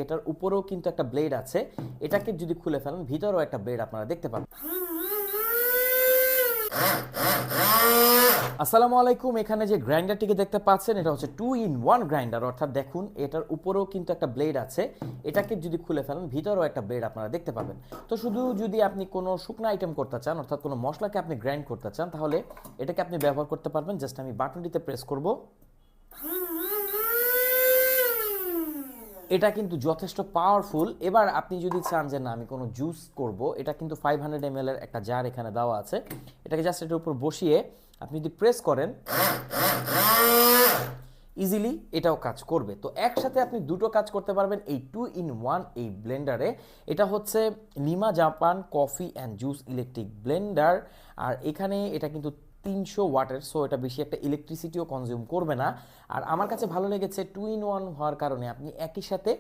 এটার উপরেও কিন্তু একটা ব্লেড আছে, এটাকে যদি খুলে ফেলেন ভিতরেও একটা ব্লেড আপনারা দেখতে পাবেন। আসসালামু আলাইকুম। এখানে যে গ্রাইন্ডারটিকে দেখতে পাচ্ছেন এটা হচ্ছে 2-in-1 গ্রাইন্ডার, অর্থাৎ দেখুন এটার উপরেও কিন্তু একটা ব্লেড আছে, এটাকে যদি খুলে ফেলেন ভিতরেও একটা ব্লেড আপনারা দেখতে পাবেন। তো শুধু যদি আপনি কোনো শুকনো আইটেম করতে চান, অর্থাৎ কোনো মশলাকে আপনি গ্রাইন্ড করতে চান, তাহলে এটাকে আপনি ব্যবহার করতে পারবেন। জাস্ট আমি বাটনটিতে প্রেস করব, এটা কিন্তু যথেষ্ট পাওয়ারফুল। এবার আপনি যদি চান যে না আমি কোনো জুস করব, এটা কিন্তু 500 ml এর একটা জার এখানে দেওয়া আছে, এটাকে জাস্ট এটার উপর বসিয়ে আপনি যদি প্রেস করেন ইজিলি এটাও কাজ করবে। তো একসাথে আপনি দুটো কাজ করতে পারবেন এই 2-in-1 এই ব্লেন্ডারে। এটা হচ্ছে Lima Japan coffee and juice electric blender, আর এখানে এটা কিন্তু 300 ওয়াটের, সো এটা বেশি একটা ইলেকট্রিসিটিও কনজিউম করবে না। আর আমার কাছে ভালো লেগেছে 2-in-1 হওয়ার কারণে আপনি একই সাথে